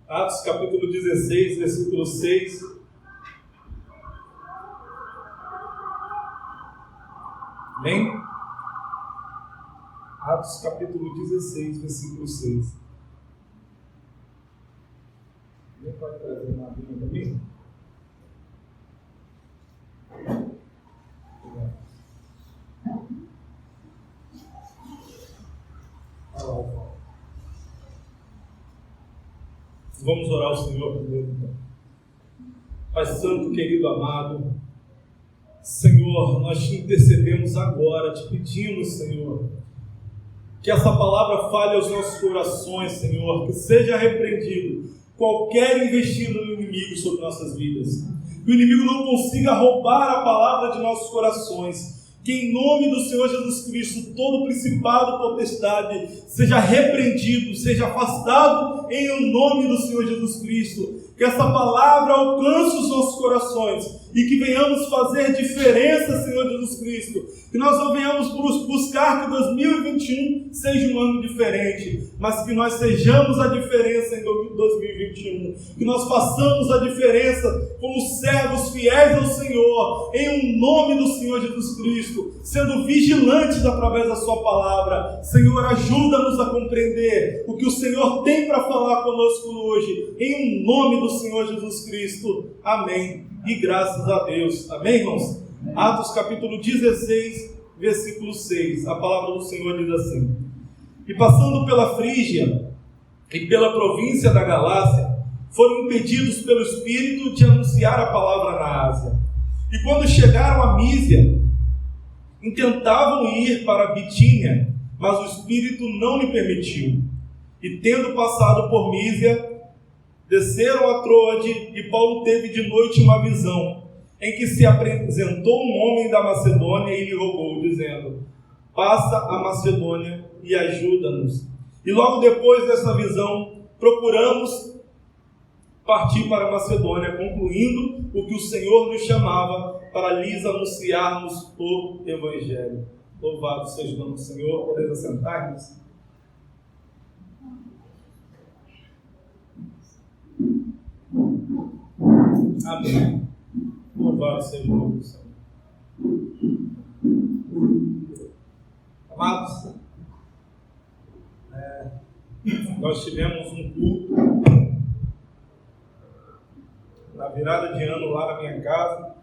Atos capítulo 16, versículo 6. Amém? Atos capítulo 16, versículo 6. Alguém pode trazer uma Bíblia para mim? Vamos orar ao Senhor primeiro, então. Pai Santo, querido, amado, Senhor, nós te intercedemos agora, te pedimos, Senhor, que essa palavra fale aos nossos corações, Senhor, que seja repreendido qualquer investida do inimigo sobre nossas vidas, que o inimigo não consiga roubar a palavra de nossos corações, que em nome do Senhor Jesus Cristo, todo principado, potestade, seja repreendido, seja afastado em nome do Senhor Jesus Cristo, que essa palavra alcance os nossos corações e que venhamos fazer diferença, Senhor Jesus Cristo, que nós não venhamos buscar que 2021 seja um ano diferente, mas que nós sejamos a diferença em 2021, que nós façamos a diferença como servos fiéis ao Senhor, em nome do Senhor Jesus Cristo, sendo vigilantes através da sua palavra. Senhor, ajuda-nos a compreender o que o Senhor tem para falar conosco hoje, em nome do Senhor Jesus Cristo. Amém. E graças a Deus. Amém, irmãos? Atos capítulo 16, versículo 6. A palavra do Senhor diz assim: E passando pela Frígia e pela província da Galácia, foram impedidos pelo Espírito de anunciar a palavra na Ásia. E quando chegaram a Mísia, intentavam ir para Bitínia, mas o Espírito não lhe permitiu. E tendo passado por Mísia, desceram a Troade, e Paulo teve de noite uma visão, em que se apresentou um homem da Macedônia e lhe rogou, dizendo: Passa a Macedônia e ajuda-nos. E logo depois dessa visão, procuramos partir para a Macedônia, concluindo o que o Senhor nos chamava para lhes anunciarmos o Evangelho. Louvado seja o nome do Senhor. Podemos assentar-nos? Amém. Louvado seja o nome do Senhor. Amados, nós tivemos um culto na virada de ano lá na minha casa.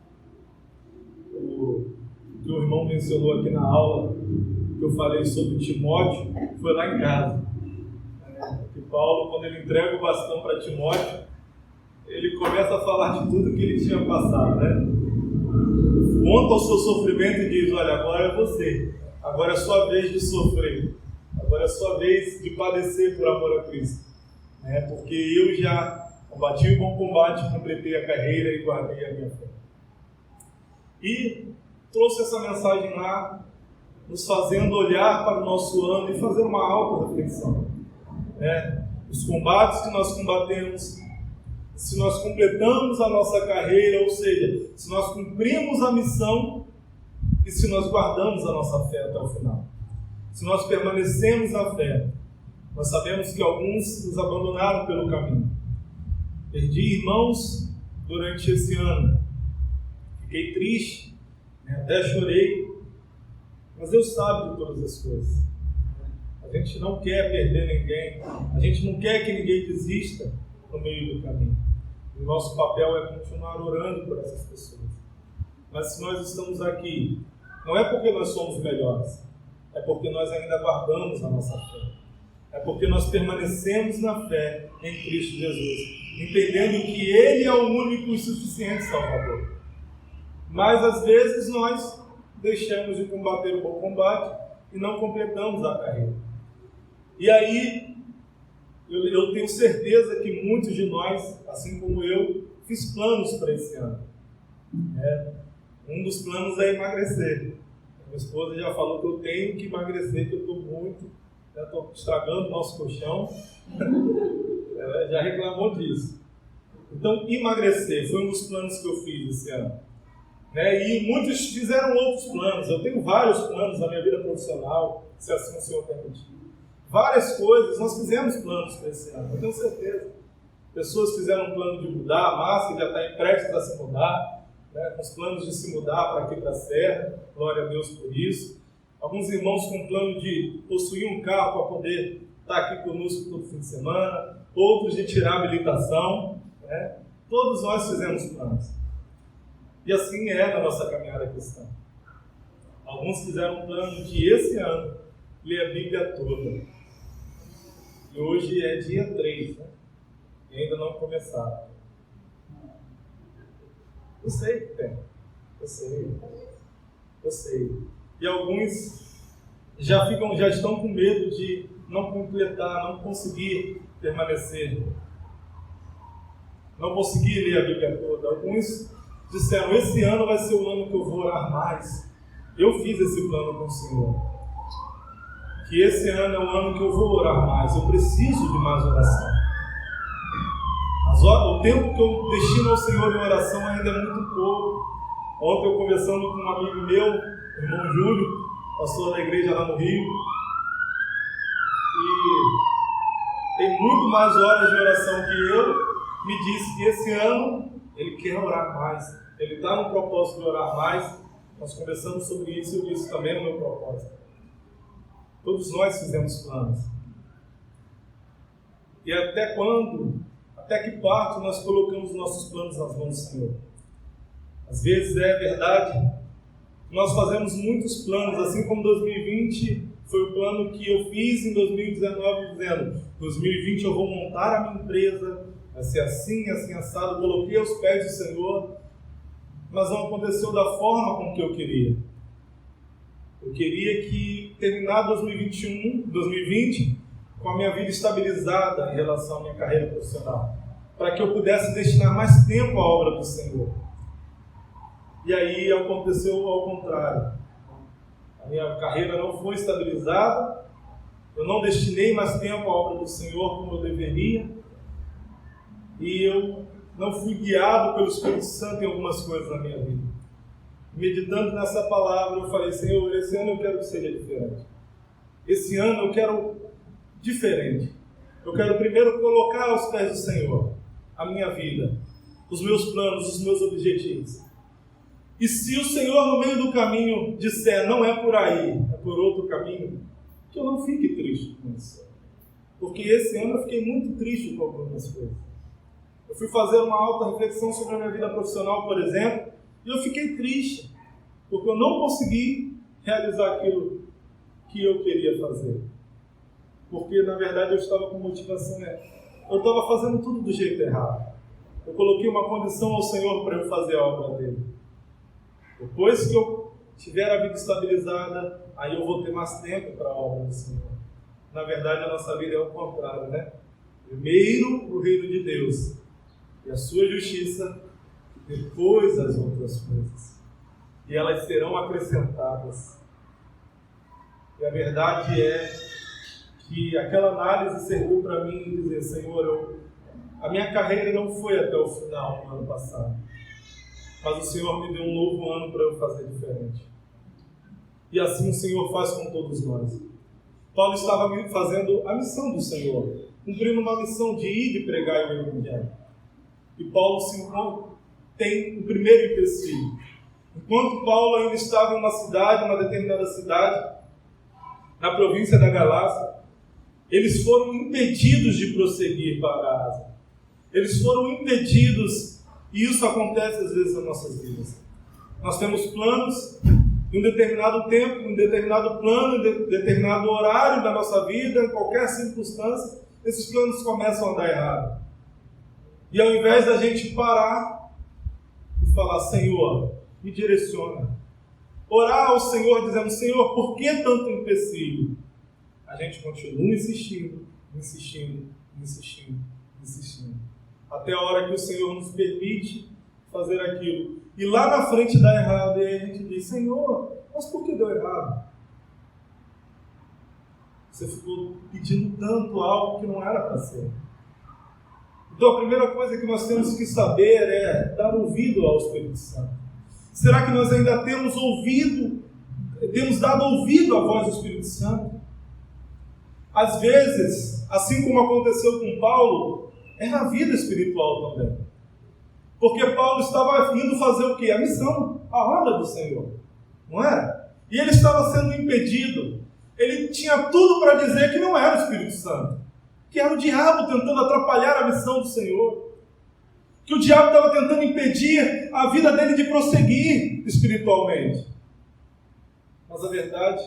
O que o irmão mencionou aqui na aula, que eu falei sobre Timóteo, foi lá em casa. Que Paulo, quando ele entrega o bastão para Timóteo, ele começa a falar de tudo que ele tinha passado, né? Conta o seu sofrimento e diz: olha, agora é você, agora é a sua vez de sofrer, agora é a sua vez de padecer por amor a Cristo, porque eu já combati o bom combate, completei a carreira e guardei a minha fé. E trouxe essa mensagem lá, nos fazendo olhar para o nosso ano e fazer uma auto-reflexão. Os combates que nós combatemos, se nós completamos a nossa carreira, ou seja, se nós cumprimos a missão e se nós guardamos a nossa fé até o final. Se nós permanecemos na fé. Nós sabemos que alguns nos abandonaram pelo caminho. Perdi irmãos durante esse ano. Fiquei triste, até chorei, mas Deus sabe de todas as coisas. A gente não quer perder ninguém, a gente não quer que ninguém desista no meio do caminho. O nosso papel é continuar orando por essas pessoas. Mas se nós estamos aqui, não é porque nós somos melhores, é porque nós ainda guardamos a nossa fé. É porque nós permanecemos na fé em Cristo Jesus, entendendo que Ele é o único e suficiente Salvador. Mas às vezes nós deixamos de combater o bom combate e não completamos a carreira. E aí, eu tenho certeza que muitos de nós, assim como eu, fiz planos para esse ano. Um dos planos é emagrecer. Minha esposa já falou que eu tenho que emagrecer, que eu estou muito, estou estragando o nosso colchão. Ela já reclamou disso. Então, emagrecer foi um dos planos que eu fiz esse ano. E muitos fizeram outros planos. Eu tenho vários planos na minha vida profissional, se assim o Senhor permitir. várias coisas. Nós fizemos planos para esse ano, eu tenho certeza. Pessoas fizeram um plano de mudar, a Márcia já está prestes a se mudar, né, com os planos de se mudar para aqui para a Serra, glória a Deus por isso. Alguns irmãos com plano de possuir um carro para poder estar aqui conosco todo fim de semana, outros de tirar a habilitação, né? Todos nós fizemos planos. E assim é na nossa caminhada cristã. Alguns fizeram um plano de esse ano ler a Bíblia toda. E hoje é dia 3, né? E ainda não começaram. Eu sei que tem. Eu sei. E alguns já estão com medo de não completar, não conseguir permanecer, não conseguir ler a Bíblia toda. Alguns disseram, esse ano vai ser o ano que eu vou orar mais. Eu fiz esse plano com o Senhor, que esse ano é o ano que eu vou orar mais. Eu preciso de mais oração. O tempo que eu destino ao Senhor em oração ainda é muito pouco. Ontem eu conversando com um amigo meu, irmão Júlio, pastor da igreja lá no Rio, e tem muito mais horas de oração que eu, me disse que esse ano ele quer orar mais, ele está no propósito de orar mais. Nós conversamos sobre isso e eu disse também no meu propósito. Todos nós fizemos planos. E até que parte nós colocamos nossos planos nas mãos do Senhor? Às vezes é verdade, nós fazemos muitos planos, assim como 2020 foi o plano que eu fiz em 2019, dizendo, 2020 eu vou montar a minha empresa, vai ser assim, assim, assado, coloquei aos pés do Senhor, mas não aconteceu da forma como que eu queria. Eu queria que terminar 2020 com a minha vida estabilizada em relação à minha carreira profissional, para que eu pudesse destinar mais tempo à obra do Senhor. E aí aconteceu ao contrário. A minha carreira não foi estabilizada, eu não destinei mais tempo à obra do Senhor como eu deveria, e eu não fui guiado pelo Espírito Santo em algumas coisas na minha vida. Meditando nessa palavra, eu falei, Senhor, esse ano eu quero que seja diferente. Esse ano eu quero diferente. Eu quero primeiro colocar aos pés do Senhor a minha vida, os meus planos, os meus objetivos. E se o Senhor no meio do caminho disser, não é por aí, é por outro caminho, que eu não fique triste com isso. Porque esse ano eu fiquei muito triste com algumas coisas. Eu fui fazer uma alta reflexão sobre a minha vida profissional, por exemplo, e eu fiquei triste, porque eu não consegui realizar aquilo que eu queria fazer. Porque, na verdade, eu estava com motivação, eu estava fazendo tudo do jeito errado. Eu coloquei uma condição ao Senhor para eu fazer a obra dele. Depois que eu tiver a vida estabilizada, aí eu vou ter mais tempo para a obra do Senhor. Na verdade, a nossa vida é o contrário, né? Primeiro o reino de Deus e a sua justiça, depois as outras coisas. E elas serão acrescentadas. E a verdade é que aquela análise serviu para mim dizer, Senhor, a minha carreira não foi até o final do ano passado. Mas o Senhor me deu um novo ano para eu fazer diferente. E assim o Senhor faz com todos nós. Paulo estava fazendo a missão do Senhor, cumprindo uma missão de ir e pregar o Evangelho. E Paulo tem o primeiro empecilho. Enquanto Paulo ainda estava em uma determinada cidade, na província da Galácia, eles foram impedidos de prosseguir para a Ásia. Eles foram impedidos. E isso acontece às vezes nas nossas vidas. Nós temos planos em um determinado tempo, em um determinado plano, em um determinado horário da nossa vida, em qualquer circunstância, esses planos começam a dar errado. E ao invés da gente parar e falar, Senhor, me direciona. Orar ao Senhor dizendo, Senhor, por que tanto empecilho? A gente continua insistindo, até a hora que o Senhor nos permite fazer aquilo. E lá na frente dá errado, e aí a gente diz, Senhor, mas por que deu errado? Você ficou pedindo tanto algo que não era para ser. Então a primeira coisa que nós temos que saber é dar ouvido ao Espírito Santo. Será que nós ainda temos dado ouvido à voz do Espírito Santo? às vezes, assim como aconteceu com Paulo, é na vida espiritual também. Porque Paulo estava indo fazer o quê? A missão, a obra do Senhor, não é? E ele estava sendo impedido. Ele tinha tudo para dizer que não era o Espírito Santo, que era o diabo tentando atrapalhar a missão do Senhor, que o diabo estava tentando impedir a vida dele de prosseguir espiritualmente. Mas a verdade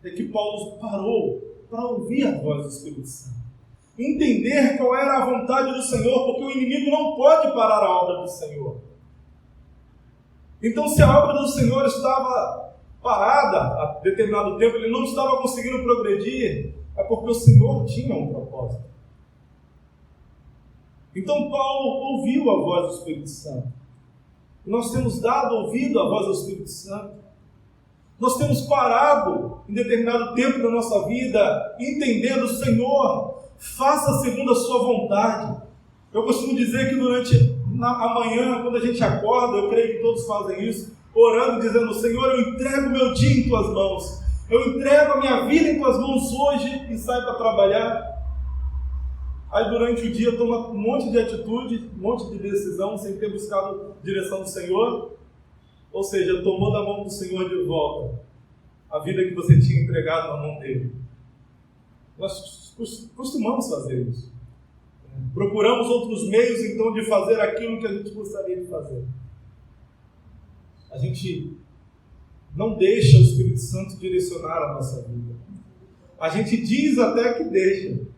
é que Paulo parou para ouvir a voz do Espírito Santo, entender qual era a vontade do Senhor, porque o inimigo não pode parar a obra do Senhor. Então, se a obra do Senhor estava parada a determinado tempo, ele não estava conseguindo progredir, é porque o Senhor tinha um propósito. Então Paulo ouviu a voz do Espírito Santo. Nós temos dado ouvido à voz do Espírito Santo. Nós temos parado em determinado tempo da nossa vida, entendendo: Senhor, faça segundo a sua vontade. Eu costumo dizer que durante a manhã, quando a gente acorda, eu creio que todos fazem isso, orando, dizendo: Senhor, eu entrego o meu dia em tuas mãos. Eu entrego a minha vida em tuas mãos hoje e saio para trabalhar. Aí durante o dia toma um monte de atitude, um monte de decisão, sem ter buscado a direção do Senhor. Ou seja, tomou da mão do Senhor de volta a vida que você tinha entregado na mão dele. Nós costumamos fazer isso. Procuramos outros meios, então, de fazer aquilo que a gente gostaria de fazer. A gente não deixa o Espírito Santo direcionar a nossa vida. A gente diz até que deixa.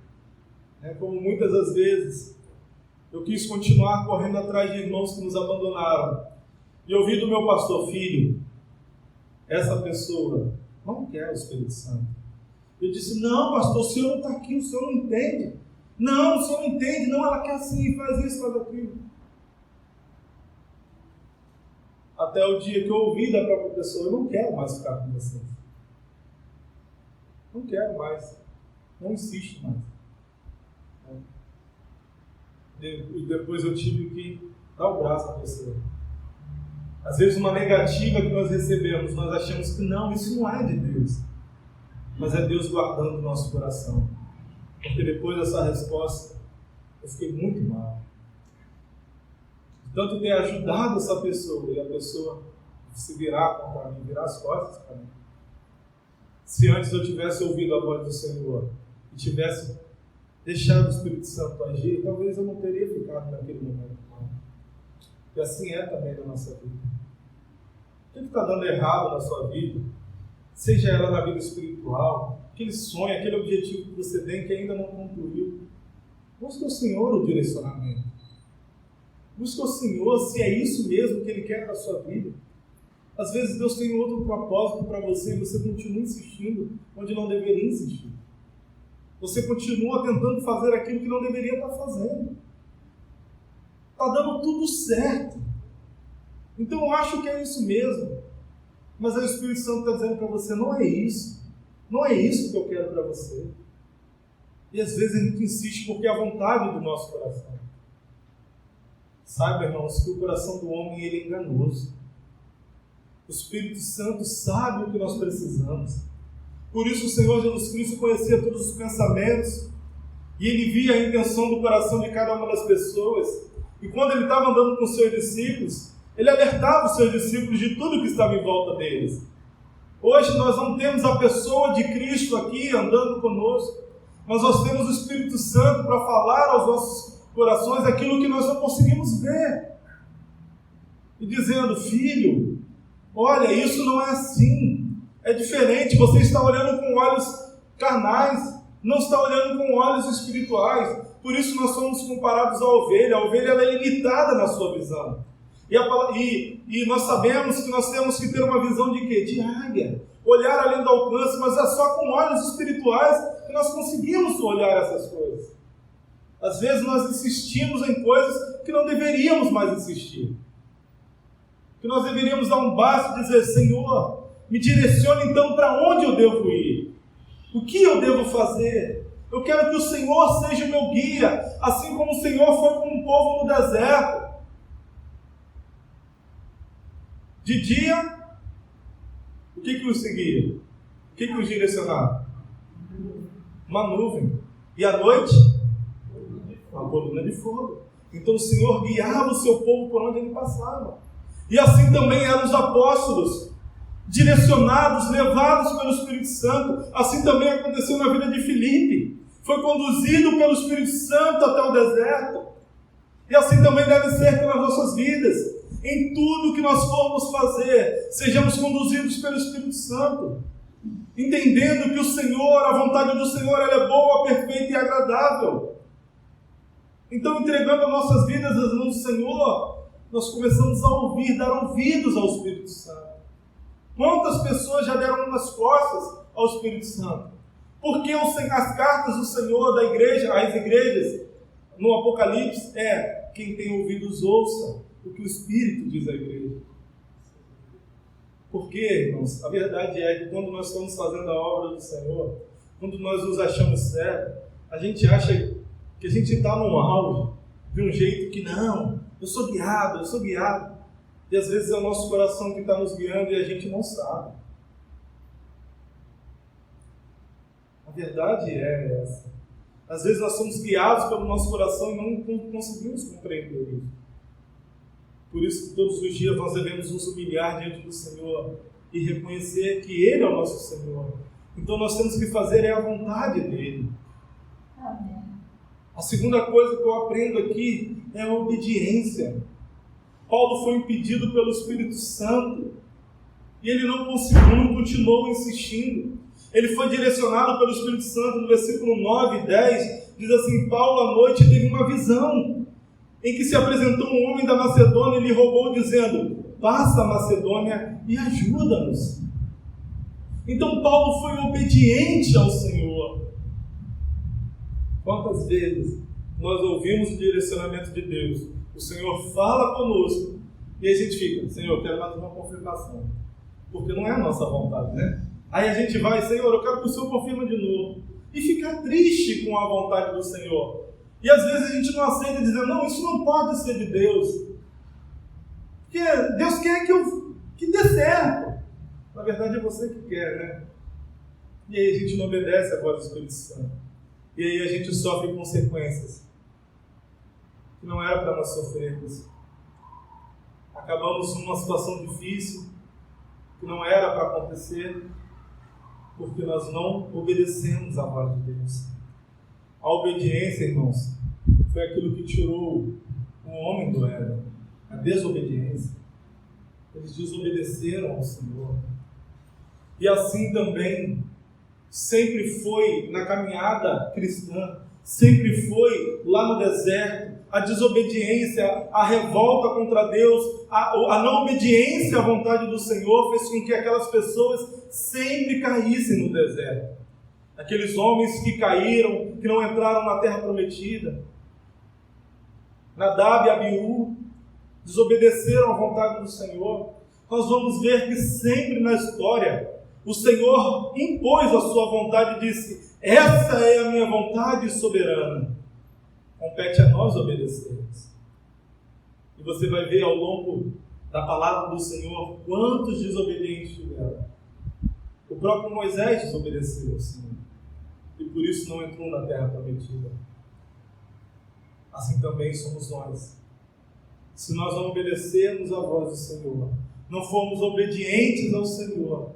Como muitas das vezes eu quis continuar correndo atrás de irmãos que nos abandonaram. E ouvi do meu pastor: filho, essa pessoa não quer o Espírito Santo. Eu disse: não, pastor, o senhor não está aqui, o senhor não entende. Não, o senhor não entende, não, ela quer assim, faz isso, faz aquilo. Até o dia que eu ouvi da própria pessoa: eu não quero mais ficar com vocês. Não quero mais. Não insisto mais. E depois eu tive que dar o braço à pessoa. Às vezes uma negativa que nós recebemos, nós achamos que não, isso não é de Deus. Mas é Deus guardando o nosso coração. Porque depois dessa resposta, eu fiquei muito mal. Tanto ter ajudado essa pessoa, e a pessoa se virar contra mim, virar as costas para mim. Se antes eu tivesse ouvido a voz do Senhor e tivesse deixado o Espírito Santo agir, talvez eu não teria ficado naquele momento. E assim é também na nossa vida. O que está dando errado na sua vida? Seja ela na vida espiritual, aquele sonho, aquele objetivo que você tem que ainda não concluiu. Busque o Senhor o direcionamento. Busque o Senhor se é isso mesmo que Ele quer para a sua vida. Às vezes Deus tem outro propósito para você e você continua insistindo onde não deveria insistir. Você continua tentando fazer aquilo que não deveria estar fazendo. Está dando tudo certo. Então eu acho que é isso mesmo. Mas aí o Espírito Santo está dizendo para você: não é isso. Não é isso que eu quero para você. E às vezes a gente insiste porque é a vontade do nosso coração. Saiba, irmãos, que o coração do homem ele é enganoso. O Espírito Santo sabe o que nós precisamos. Por isso o Senhor Jesus Cristo conhecia todos os pensamentos e Ele via a intenção do coração de cada uma das pessoas. E quando Ele estava andando com os seus discípulos, Ele alertava os seus discípulos de tudo que estava em volta deles. Hoje nós não temos a pessoa de Cristo aqui andando conosco, mas nós temos o Espírito Santo para falar aos nossos corações aquilo que nós não conseguimos ver. E dizendo: filho, olha, isso não é assim. É diferente, você está olhando com olhos carnais, não está olhando com olhos espirituais. Por isso nós somos comparados à ovelha. A ovelha ela é limitada na sua visão. E nós sabemos que nós temos que ter uma visão de quê? De águia. Olhar além do alcance, mas é só com olhos espirituais que nós conseguimos olhar essas coisas. Às vezes nós insistimos em coisas que não deveríamos mais insistir. Que nós deveríamos dar um basta e dizer: Senhor, me direcione então para onde eu devo ir. O que eu devo fazer? Eu quero que o Senhor seja o meu guia, assim como o Senhor foi com o povo no deserto. De dia, o que os seguia? O que os direcionava? uma nuvem. E à noite, uma coluna de fogo. Então o Senhor guiava o seu povo por onde ele passava. E assim também eram os apóstolos, direcionados, levados pelo Espírito Santo. Assim também aconteceu na vida de Filipe. Foi conduzido pelo Espírito Santo até o deserto. E assim também deve ser pelas nossas vidas. Em tudo que nós formos fazer, sejamos conduzidos pelo Espírito Santo, entendendo que o Senhor, a vontade do Senhor, ela é boa, perfeita e agradável. Então, entregando as nossas vidas nas mãos do Senhor, nós começamos a ouvir, dar ouvidos ao Espírito Santo. Quantas pessoas já deram umas costas ao Espírito Santo? Porque as cartas do Senhor, da igreja, às igrejas, no Apocalipse, quem tem ouvidos ouça o que o Espírito diz à igreja. Porque, irmãos, a verdade é que quando nós estamos fazendo a obra do Senhor, quando nós nos achamos certos, a gente acha que a gente está num auge, de um jeito que não, eu sou guiado. E às vezes é o nosso coração que está nos guiando e a gente não sabe. A verdade é essa. Às vezes nós somos guiados pelo nosso coração e não conseguimos compreender isso. Por isso que todos os dias nós devemos nos humilhar diante do Senhor e reconhecer que Ele é o nosso Senhor. Então nós temos que fazer a vontade dEle. Amém. A segunda coisa que eu aprendo aqui é a obediência. Paulo foi impedido pelo Espírito Santo e ele não continuou insistindo. Ele foi direcionado pelo Espírito Santo no versículo 9 e 10, diz assim: Paulo à noite teve uma visão, em que se apresentou um homem da Macedônia e lhe rogou dizendo: passa a Macedônia e ajuda-nos. Então Paulo foi obediente ao Senhor. Quantas vezes nós ouvimos o direcionamento de Deus, o Senhor fala conosco e a gente fica: Senhor, eu quero mais uma confirmação, porque não é a nossa vontade, né? Aí a gente vai: Senhor, eu quero que o Senhor confirme de novo, e fica triste com a vontade do Senhor. E às vezes a gente não aceita, dizendo: não, isso não pode ser de Deus, porque Deus quer que dê certo. Na verdade é você que quer, né? E aí a gente não obedece a voz do Espírito Santo. E aí a gente sofre consequências que não era para nós sofrermos. Acabamos numa situação difícil que não era para acontecer, porque nós não obedecemos a voz de Deus. A obediência, irmãos, foi aquilo que tirou o homem do Éden. A desobediência. Eles desobedeceram ao Senhor. E assim também sempre foi na caminhada cristã, sempre foi lá no deserto. A desobediência, a revolta contra Deus, a não obediência à vontade do Senhor fez com que aquelas pessoas sempre caíssem no deserto. Aqueles homens que caíram, que não entraram na terra prometida. Nadab e Abiú desobedeceram à vontade do Senhor. Nós vamos ver que sempre na história o Senhor impôs a sua vontade e disse: essa é a minha vontade soberana. Compete a nós obedecermos. E você vai ver ao longo da palavra do Senhor quantos desobedientes tiveram. O próprio Moisés desobedeceu ao Senhor e por isso não entrou na terra prometida. Assim também somos nós. Se nós não obedecermos à voz do Senhor, não formos obedientes ao Senhor,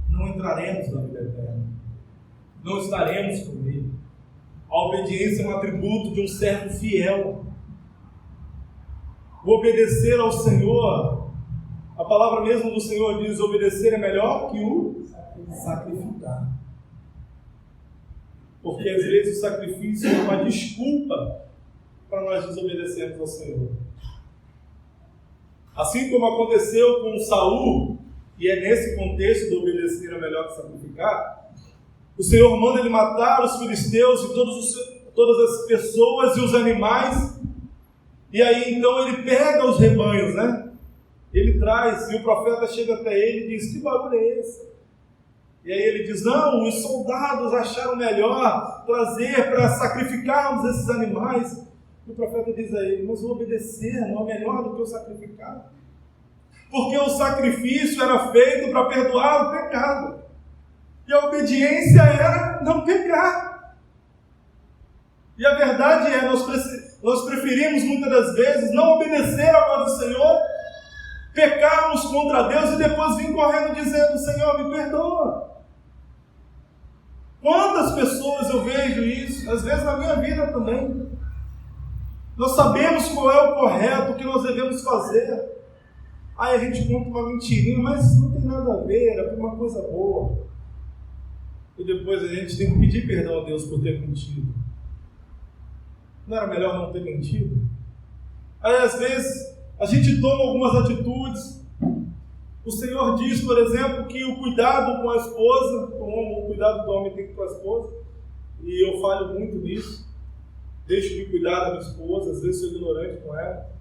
não entraremos na vida eterna, não estaremos com Ele. A obediência é um atributo de um servo fiel. O obedecer ao Senhor, a palavra mesmo do Senhor diz: obedecer é melhor que o sacrificar. Porque às vezes o sacrifício é uma desculpa para nós desobedecermos ao Senhor. Assim como aconteceu com Saul, e é nesse contexto do obedecer é melhor que sacrificar, o Senhor manda ele matar os filisteus e todas as pessoas e os animais, e aí então ele pega os rebanhos, né? Ele traz, e o profeta chega até ele e diz: que barulho é esse? E aí ele diz: não, os soldados acharam melhor trazer para sacrificarmos esses animais. E o profeta diz a ele: mas o obedecer não é melhor do que o sacrificar? Porque o sacrifício era feito para perdoar o pecado. E a obediência era não pecar. E a verdade é, nós preferimos muitas das vezes não obedecer à voz do Senhor, pecarmos contra Deus e depois vir correndo dizendo: Senhor, me perdoa. Quantas pessoas eu vejo isso, às vezes na minha vida também. Nós sabemos qual é o correto, o que nós devemos fazer. Aí a gente conta uma mentirinha, mas não tem nada a ver, era uma coisa boa. E depois a gente tem que pedir perdão a Deus por ter mentido. Não era melhor não ter mentido? Aí às vezes a gente toma algumas atitudes. O Senhor diz, por exemplo, que o cuidado com a esposa, o cuidado do homem tem que ir com a esposa, e eu falho muito nisso. Deixo de cuidar da minha esposa, às vezes sou ignorante com ela.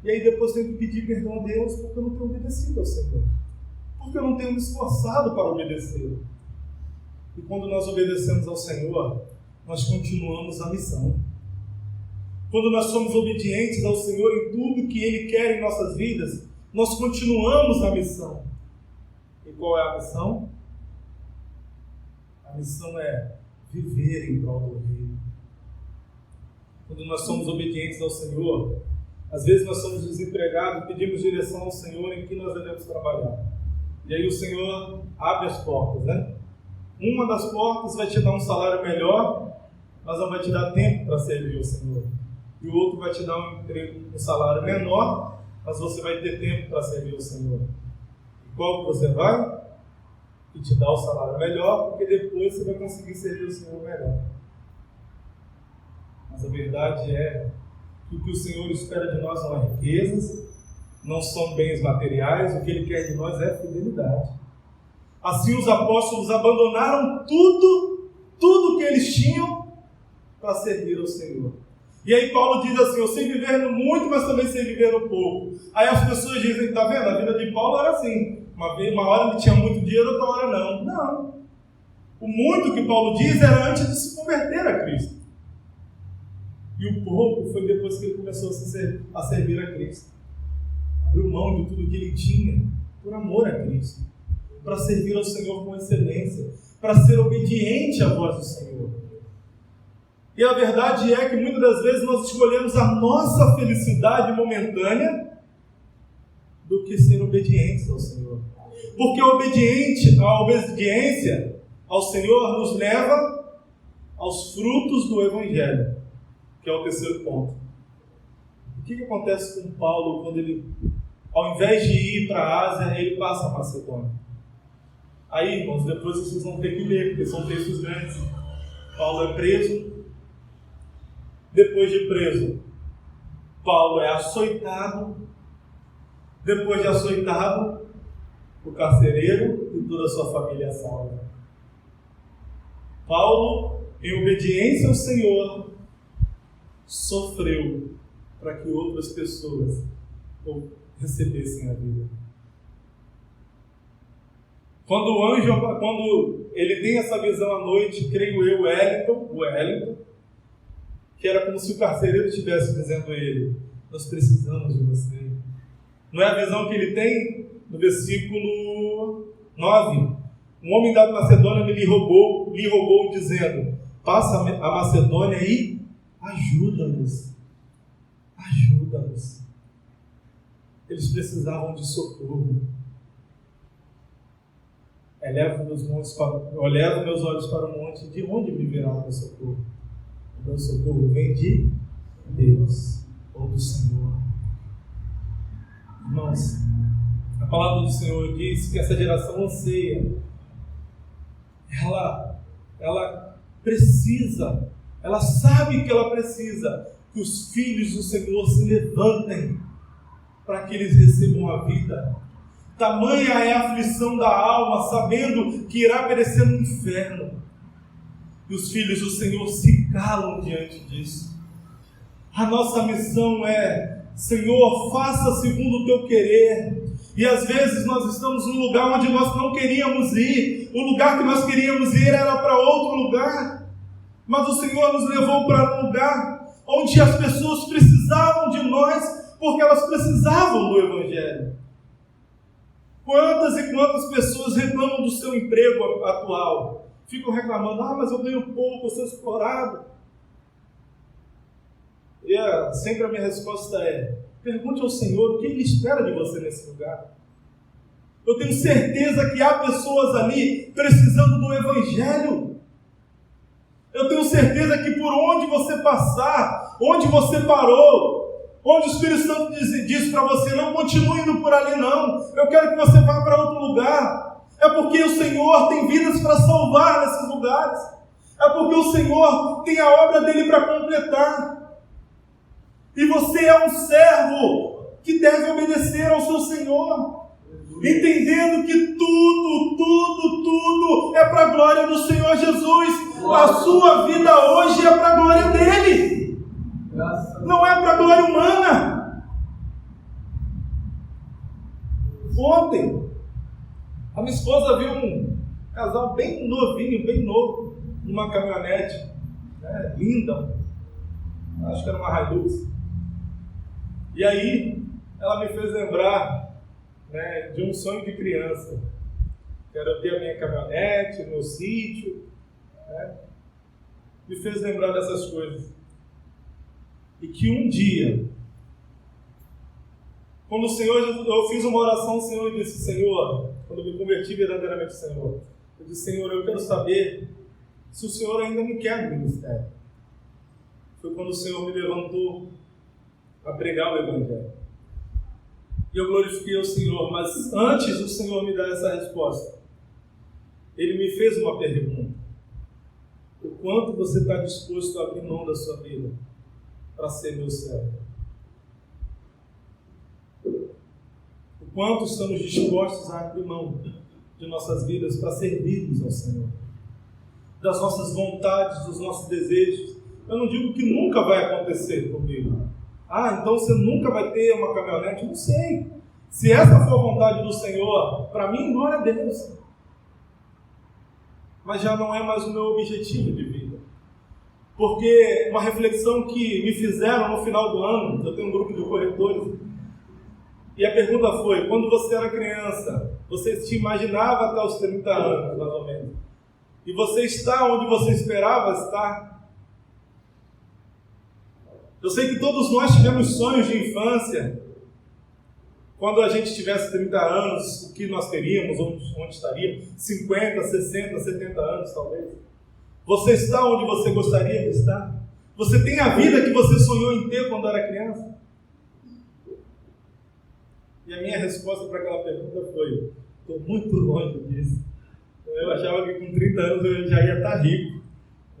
E aí depois tenho que pedir perdão a Deus porque eu não tenho obedecido ao Senhor. Porque eu não tenho me esforçado para obedecê-lo. E quando nós obedecemos ao Senhor, nós continuamos a missão. Quando nós somos obedientes ao Senhor em tudo que Ele quer em nossas vidas, nós continuamos a missão. E qual é a missão? A missão é viver em prol do Reino. Quando nós somos obedientes ao Senhor, às vezes nós somos desempregados, pedimos direção ao Senhor em que nós devemos trabalhar. E aí o Senhor abre as portas, né? Uma das portas vai te dar um salário melhor, mas não vai te dar tempo para servir ao Senhor. E o outro vai te dar um salário menor, mas você vai ter tempo para servir ao Senhor. E qual que você vai? Que te dá o salário melhor, porque depois você vai conseguir servir ao Senhor melhor. Mas a verdade é que o que o Senhor espera de nós não é riquezas, não são bens materiais, o que Ele quer de nós é fidelidade. Assim os apóstolos abandonaram tudo que eles tinham para servir ao Senhor. E aí Paulo diz assim: eu sei viver no muito, mas também sei viver no pouco. Aí as pessoas dizem: está vendo? A vida de Paulo era assim. Uma hora ele tinha muito dinheiro, outra hora não. Não. O muito que Paulo diz era antes de se converter a Cristo. E o pouco foi depois que ele começou a servir a Cristo. Abriu mão de tudo que ele tinha por amor a Cristo, para servir ao Senhor com excelência, para ser obediente à voz do Senhor. E a verdade é que muitas das vezes nós escolhemos a nossa felicidade momentânea do que ser obedientes ao Senhor. Porque a obediência ao Senhor nos leva aos frutos do Evangelho, que é o terceiro ponto. O que acontece com Paulo quando ele, ao invés de ir para a Ásia, ele passa a Macedônia? Aí, irmãos, depois vocês vão ter que ler, porque são textos grandes. Paulo é preso. Depois de preso, Paulo é açoitado. Depois de açoitado, o carcereiro e toda a sua família é salva. Paulo, em obediência ao Senhor, sofreu para que outras pessoas recebessem a vida. Quando ele tem essa visão à noite, creio eu, o Wellington, que era como se o carcereiro estivesse dizendo a ele: nós precisamos de você. Não é a visão que ele tem no versículo 9? Um homem da Macedônia lhe rogou dizendo: passa a Macedônia e ajuda-nos. Ajuda-nos. Eles precisavam de socorro. Elevo meus olhos para o monte, de onde me virá o meu socorro? O meu socorro vem de Deus, ou do Senhor. Irmãos, a palavra do Senhor diz que essa geração anseia. Ela precisa, ela sabe que ela precisa que os filhos do Senhor se levantem para que eles recebam a vida. Tamanha é a aflição da alma, sabendo que irá perecer no inferno. E os filhos do Senhor se calam diante disso. A nossa missão é: Senhor, faça segundo o teu querer. E às vezes nós estamos num lugar onde nós não queríamos ir. O lugar que nós queríamos ir era para outro lugar. Mas o Senhor nos levou para um lugar onde as pessoas precisavam de nós, porque elas precisavam do Evangelho. Quantas e quantas pessoas reclamam do seu emprego atual? Ficam reclamando, mas eu ganho pouco, eu sou explorado. E sempre a minha resposta é, pergunte ao Senhor o que Ele espera de você nesse lugar. Eu tenho certeza que há pessoas ali precisando do Evangelho. Eu tenho certeza que por onde você passar, onde você parou, onde o Espírito Santo diz para você, não continue indo por ali não, eu quero que você vá para outro lugar. É porque o Senhor tem vidas para salvar nesses lugares. É porque o Senhor tem a obra dele para completar. E você é um servo que deve obedecer ao seu Senhor, entendendo que tudo é para a glória do Senhor Jesus. A sua vida hoje é para a glória dele, não é para a glória humana. Ontem a minha esposa viu um casal bem novinho, bem novo, numa caminhonete, né, linda, acho que era uma Hilux. E aí ela me fez lembrar, né, de um sonho de criança. Quero ter a minha caminhonete, o meu sítio, né? Me fez lembrar dessas coisas. E que um dia, quando o Senhor, eu fiz uma oração, o Senhor disse, Senhor, quando eu me converti verdadeiramente ao Senhor, eu disse, Senhor, eu quero saber se o Senhor ainda me quer no ministério. Foi quando o Senhor me levantou a pregar o Evangelho. E eu glorifiquei ao Senhor, mas antes do Senhor me dar essa resposta, Ele me fez uma pergunta. O quanto você está disposto a abrir mão da sua vida para ser meu servo? O quanto estamos dispostos a abrir mão de nossas vidas para servirmos ao Senhor? Das nossas vontades, dos nossos desejos. Eu não digo que nunca vai acontecer comigo. Então você nunca vai ter uma caminhonete? Não sei. Se essa for a vontade do Senhor, para mim, glória a Deus. Mas já não é mais o meu objetivo de vida. Porque uma reflexão que me fizeram no final do ano, eu tenho um grupo de corretores, e a pergunta foi, quando você era criança, você se imaginava até os 30 anos, mais ou menos, e você está onde você esperava estar? Eu sei que todos nós tivemos sonhos de infância. Quando a gente tivesse 30 anos, o que nós teríamos, onde estaríamos? 50, 60, 70 anos talvez. Você está onde você gostaria de estar? Você tem a vida que você sonhou em ter quando era criança? E a minha resposta para aquela pergunta foi, estou muito longe disso. Eu achava que com 30 anos eu já ia estar rico,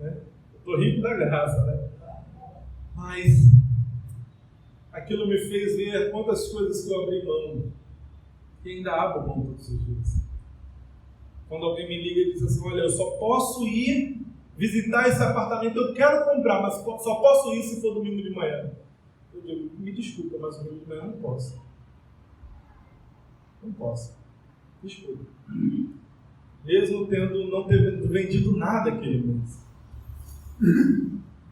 né? Estou rico da graça, né? Mas aquilo me fez ver quantas coisas que eu abri mão, e ainda abro mão todos os dias. Quando alguém me liga e diz assim, olha, eu só posso ir visitar esse apartamento, eu quero comprar, mas só posso ir se for domingo de manhã. Eu digo, me desculpa, mas domingo de manhã eu não posso. Não posso. Desculpa. Mesmo não tendo vendido nada aquele mês.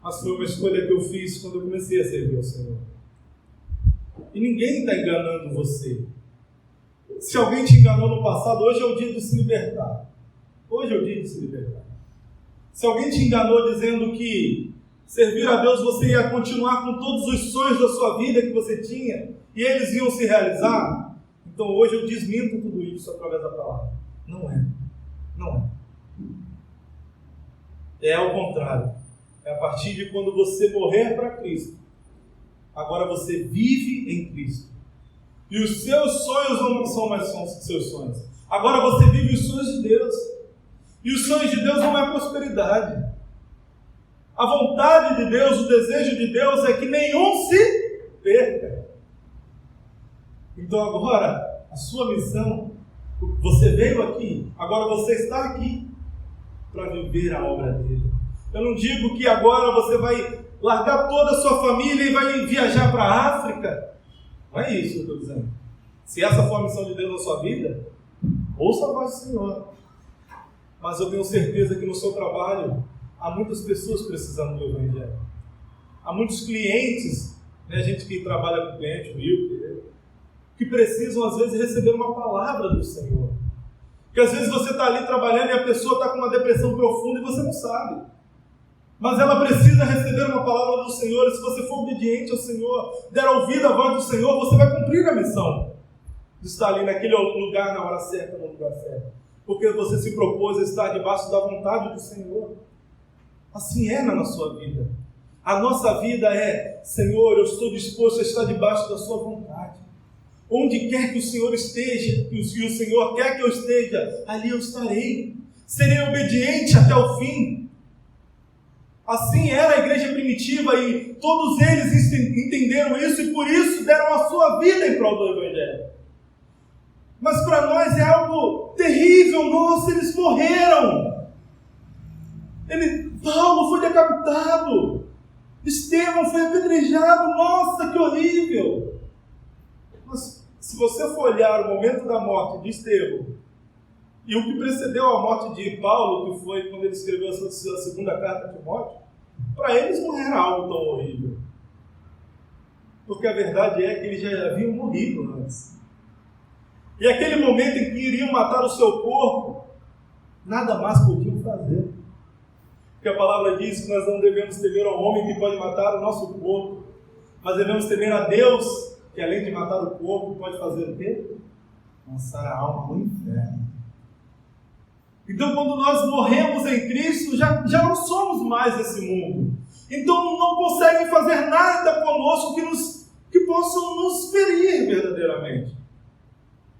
Mas foi uma escolha que eu fiz quando eu comecei a servir ao Senhor. E ninguém está enganando você. Se alguém te enganou no passado, hoje é o dia de se libertar. Hoje é o dia de se libertar. Se alguém te enganou dizendo que servir a Deus você ia continuar com todos os sonhos da sua vida que você tinha e eles iam se realizar, então hoje eu desminto tudo isso através da palavra. Não é. Não é. É ao contrário. É a partir de quando você morrer para Cristo. Agora você vive em Cristo. E os seus sonhos não são mais seus sonhos. Agora você vive os sonhos de Deus. E os sonhos de Deus não é prosperidade. A vontade de Deus, o desejo de Deus é que nenhum se perca. Então agora, a sua missão, você veio aqui, agora você está aqui para viver a obra dele. Eu não digo que agora você vai largar toda a sua família e vai viajar para a África. Não é isso que eu estou dizendo. Se essa for a missão de Deus na sua vida, ouça a voz do Senhor. Mas eu tenho certeza que no seu trabalho há muitas pessoas precisando do Evangelho. Há muitos clientes, né, gente que trabalha com cliente, o Will, que precisam, às vezes, receber uma palavra do Senhor. Porque às vezes você está ali trabalhando e a pessoa está com uma depressão profunda e você não sabe. Mas ela precisa receber uma palavra do Senhor, e se você for obediente ao Senhor, der ouvido à voz do Senhor, você vai cumprir a missão de estar ali naquele lugar, na hora certa, no lugar certo. Porque você se propôs a estar debaixo da vontade do Senhor. Assim é na sua vida. A nossa vida é: Senhor, eu estou disposto a estar debaixo da sua vontade. Onde quer que o Senhor esteja, e o Senhor quer que eu esteja, ali eu estarei. Serei obediente até o fim. Assim era a igreja primitiva, e todos eles entenderam isso e por isso deram a sua vida em prol do Evangelho. Mas para nós é algo terrível. Nossa, eles morreram. Paulo foi decapitado. Estevão foi apedrejado. Nossa, que horrível. Mas se você for olhar o momento da morte de Estevão e o que precedeu a morte de Paulo, que foi quando ele escreveu a sua segunda carta a Timóteo, para eles não era algo tão horrível. Porque a verdade é que eles já haviam morrido antes. E aquele momento em que iriam matar o seu corpo, nada mais podiam fazer. Porque a palavra diz que nós não devemos temer ao homem que pode matar o nosso corpo, mas devemos temer a Deus, que além de matar o corpo, pode fazer o quê? Lançar a alma no inferno. Então, quando nós morremos em Cristo, já não somos mais desse mundo. Então, não conseguem fazer nada conosco que possam nos ferir verdadeiramente.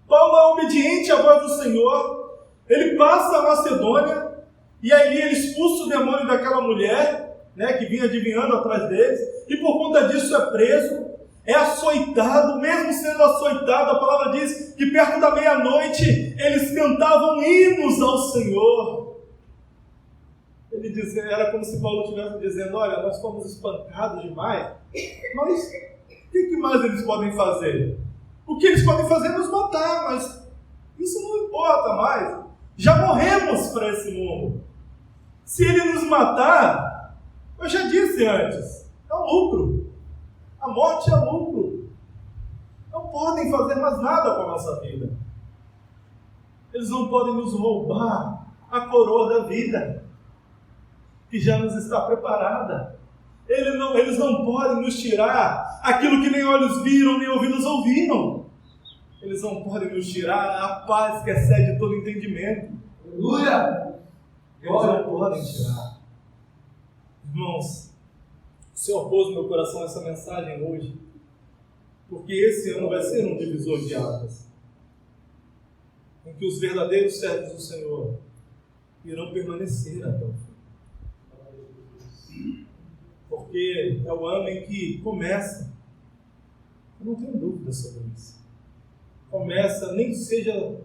Paulo é obediente à voz do Senhor. Ele passa a Macedônia, e aí ele expulsa o demônio daquela mulher, que vinha adivinhando atrás deles, e por conta disso é preso, é açoitado. Mesmo sendo açoitado, a palavra diz que perto da meia-noite eles cantavam hinos ao Senhor. Ele dizia, era como se Paulo estivesse dizendo: olha, nós fomos espancados demais, mas o que mais eles podem fazer? O que eles podem fazer é nos matar, mas isso não importa mais. Já morremos para esse mundo. Se ele nos matar, eu já disse antes, é um lucro. A morte é lucro. Não podem fazer mais nada com a nossa vida. Eles não podem nos roubar a coroa da vida, que já nos está preparada. Eles não podem nos tirar aquilo que nem olhos viram, nem ouvidos ouviram. Eles não podem nos tirar a paz que excede todo entendimento. Aleluia! Eles não podem tirar. Irmãos, o Senhor pôs no meu coração essa mensagem hoje, porque esse ano vai ser um divisor de águas, em que os verdadeiros servos do Senhor irão permanecer até o fim. Porque é o ano em que começa, eu não tenho dúvida sobre isso, começa, nem seja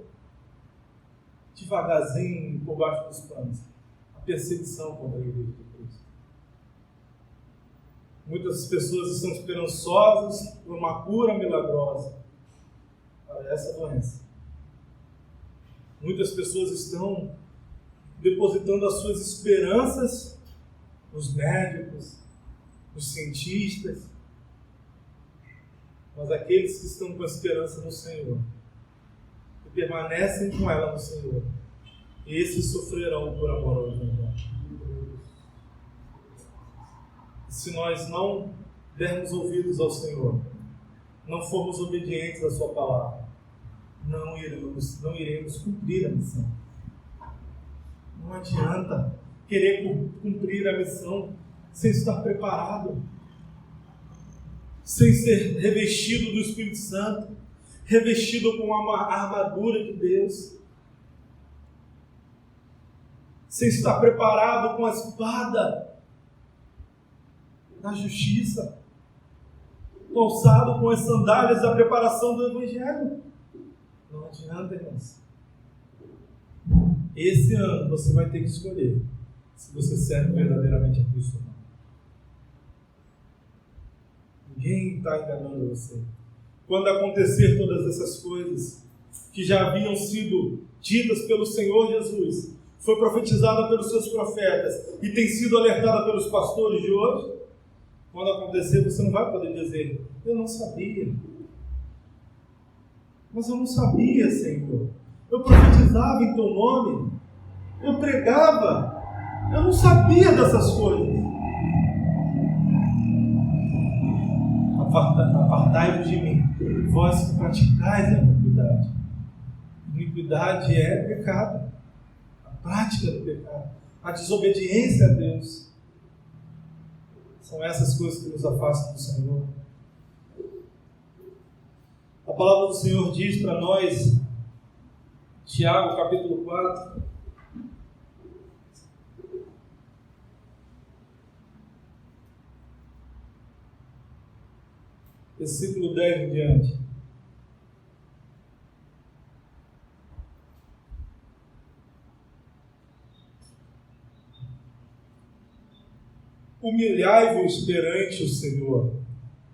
devagarzinho, por baixo dos panos, a perseguição contra a igreja de Cristo. Muitas pessoas estão esperançosas por uma cura milagrosa para essa doença. Muitas pessoas estão depositando as suas esperanças nos médicos, nos cientistas, mas aqueles que estão com a esperança no Senhor, que permanecem com ela no Senhor, esses sofrerão por amor ao Evangelho. Se nós não dermos ouvidos ao Senhor, não formos obedientes à sua palavra, não iremos cumprir a missão. Não adianta querer cumprir a missão sem estar preparado, sem ser revestido do Espírito Santo, revestido com a armadura de Deus, sem estar preparado com a espada da justiça, calçado com as sandálias da preparação do Evangelho. Não adianta, irmãos. Esse ano você vai ter que escolher se você serve verdadeiramente a Cristo ou não. Ninguém está enganando você. Quando acontecer todas essas coisas que já haviam sido ditas pelo Senhor Jesus, foi profetizada pelos seus profetas e tem sido alertada pelos pastores de hoje, quando acontecer, você não vai poder dizer: eu não sabia. Mas eu não sabia, Senhor. Eu profetizava em Teu nome. Eu pregava. Eu não sabia dessas coisas. Apartai-vos de mim, vós que praticais a iniquidade. Iniquidade é pecado. A prática do pecado. A desobediência a Deus. São essas coisas que nos afastam do Senhor. A palavra do Senhor diz para nós, Tiago capítulo 4, versículo 10 em diante. Humilhai-vos perante o Senhor,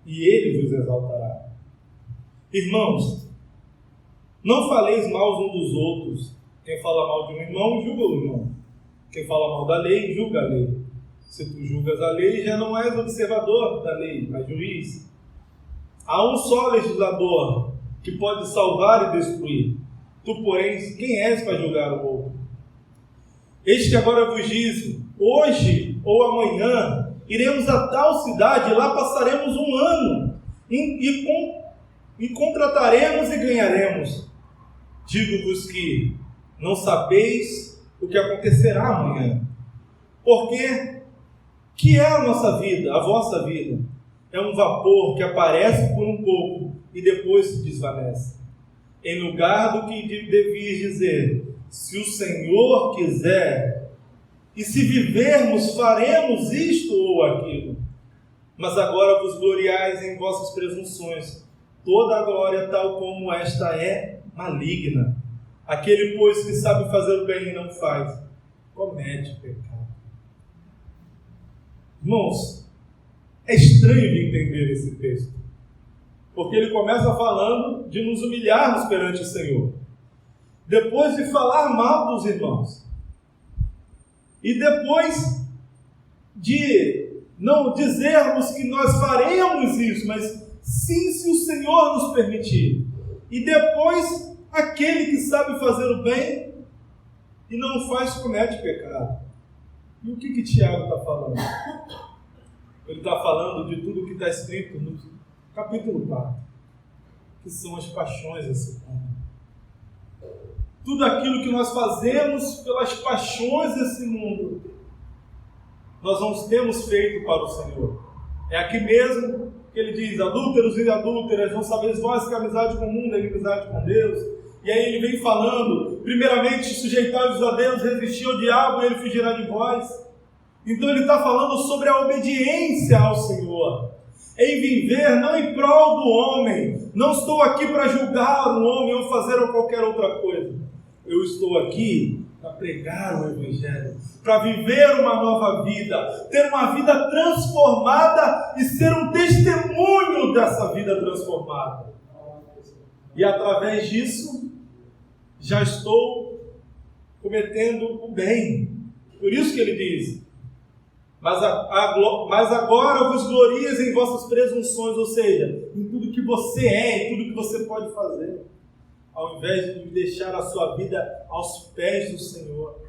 e Ele vos exaltará. Irmãos, não faleis mal uns dos outros. Quem fala mal de um irmão, julga o irmão. Quem fala mal da lei, julga a lei. Se tu julgas a lei, já não és observador da lei, mas juiz. Há um só legislador que pode salvar e destruir. Tu, porém, quem és para julgar o outro? Eis que agora vos diz, hoje ou amanhã iremos a tal cidade e lá passaremos um ano e contrataremos e ganharemos. Digo-vos que não sabeis o que acontecerá amanhã. Porque que é a nossa vida, a vossa vida? É um vapor que aparece por um pouco e depois se desvanece. Em lugar do que devias dizer, se o Senhor quiser, e se vivermos, faremos isto ou aquilo. Mas agora vos gloriais em vossas presunções. Toda a glória, tal como esta é, maligna. Aquele, pois, que sabe fazer o bem e não faz, comete pecado. Irmãos, é estranho de entender esse texto, porque ele começa falando de nos humilharmos perante o Senhor, depois de falar mal dos irmãos, e depois de não dizermos que nós faremos isso, mas sim, se o Senhor nos permitir. E depois, aquele que sabe fazer o bem e não faz, comete pecado. E o que Tiago está falando? Ele está falando de tudo que está escrito no capítulo 4, que são as paixões desse mundo. Tudo aquilo que nós fazemos pelas paixões desse mundo, nós não temos feito para o Senhor. É aqui mesmo que ele diz, adúlteros e adúlteras, não sabeis vós que a amizade com o mundo é inimizade com Deus. E aí ele vem falando, primeiramente sujeitai-vos a Deus, resisti ao diabo e ele fugirá de vós. Então ele está falando sobre a obediência ao Senhor, em viver não em prol do homem. Não estou aqui para julgar o homem ou fazer qualquer outra coisa. Eu estou aqui para pregar o Evangelho, para viver uma nova vida, ter uma vida transformada e ser um testemunho dessa vida transformada. E através disso, já estou cometendo o bem. Por isso que ele diz, mas agora vos glorias em vossas presunções, ou seja, em tudo que você é, em tudo que você pode fazer, ao invés de deixar a sua vida aos pés do Senhor.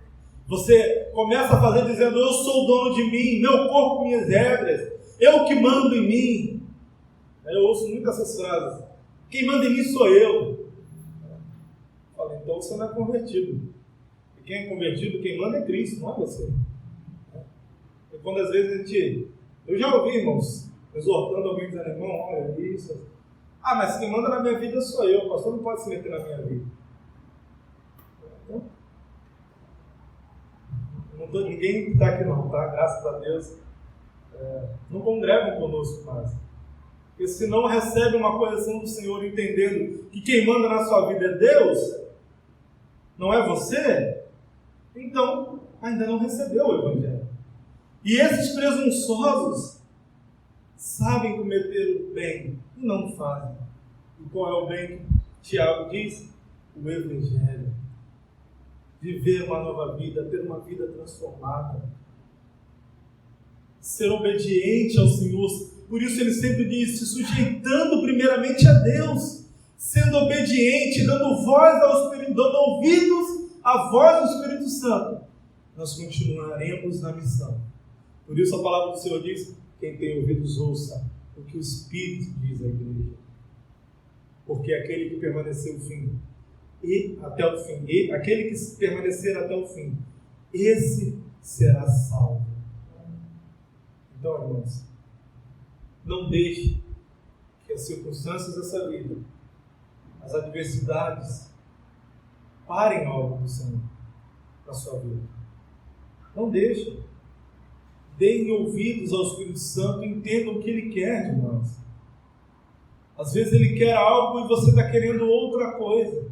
Você começa a fazer dizendo, eu sou o dono de mim, meu corpo, minhas regras, eu que mando em mim. Eu ouço muito essas frases, quem manda em mim sou eu. Fala, então você não é convertido. E quem é convertido, quem manda é Cristo, não é você. E quando às vezes eu já ouvi, irmãos, exortando alguém dizendo, irmão, olha isso. Ah, mas quem manda na minha vida sou eu, o pastor não pode se meter na minha vida. Então, ninguém está aqui não, tá? Graças a Deus. Não congregam conosco mais. Porque se não recebe uma correção do Senhor, entendendo que quem manda na sua vida é Deus, não é você, então ainda não recebeu o Evangelho. E esses presunçosos sabem cometer o bem e não fazem. E qual é o bem que Tiago diz? O Evangelho. Viver uma nova vida, ter uma vida transformada. Ser obediente ao Senhor. Por isso ele sempre diz, se sujeitando primeiramente a Deus. sendo obediente, dando voz ao Espírito, dando ouvidos à voz do Espírito Santo, nós continuaremos na missão. Por isso a palavra do Senhor diz: quem tem ouvidos ouça o que o Espírito diz à igreja. Porque aquele que permaneceu o fim, e até o fim, e aquele que permanecer até o fim, esse será salvo. Então, irmãos, não deixe que as circunstâncias dessa vida, as adversidades, parem a obra do Senhor na sua vida. Não deixe. Deem ouvidos ao Espírito Santo e entendam o que Ele quer de nós. Às vezes Ele quer algo e você está querendo outra coisa.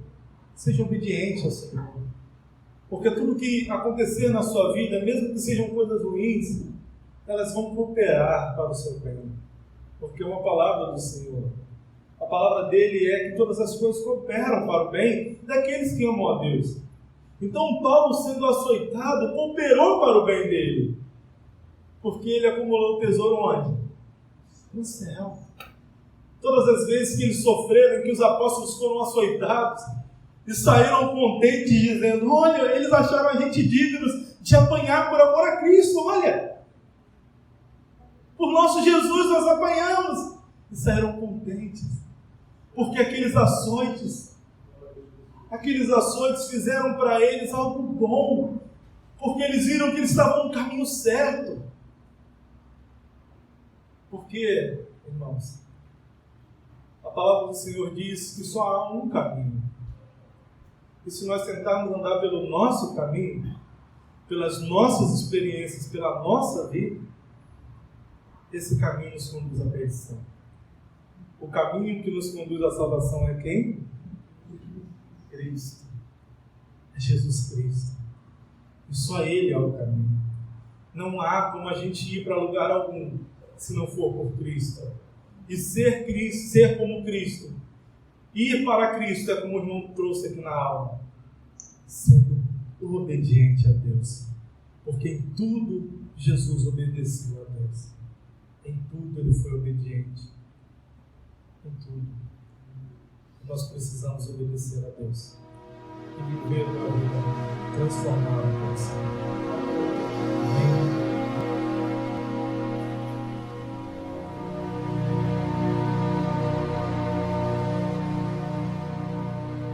Seja obediente ao Senhor. Porque tudo que acontecer na sua vida, mesmo que sejam coisas ruins, elas vão cooperar para o seu bem. Porque é uma palavra do Senhor. A palavra dele é que todas as coisas cooperam para o bem daqueles que amam a Deus. Então Paulo, sendo açoitado, cooperou para o bem dele. Porque ele acumulou o tesouro onde? No céu. Todas as vezes que eles sofreram, que os apóstolos foram açoitados, e saíram contentes dizendo: olha, eles acharam a gente dignos de apanhar por amor a Cristo, olha. Por nosso Jesus nós apanhamos. E saíram contentes. Porque aqueles açoites fizeram para eles algo bom. Porque eles viram que eles estavam no caminho certo. Porque, irmãos, a palavra do Senhor diz que só há um caminho. E se nós tentarmos andar pelo nosso caminho, pelas nossas experiências, pela nossa vida, esse caminho nos conduz à perdição. O caminho que nos conduz à salvação é quem? Cristo. É Jesus Cristo. E só Ele é o caminho. Não há como a gente ir para lugar algum se não for por Cristo. E ser Cristo, ser como Cristo, ir para Cristo é como o irmão trouxe aqui na aula, sendo obediente a Deus. Porque em tudo Jesus obedeceu a Deus. Em tudo Ele foi obediente. Em tudo. Nós precisamos obedecer a Deus e viver uma vida transformada pelo Senhor.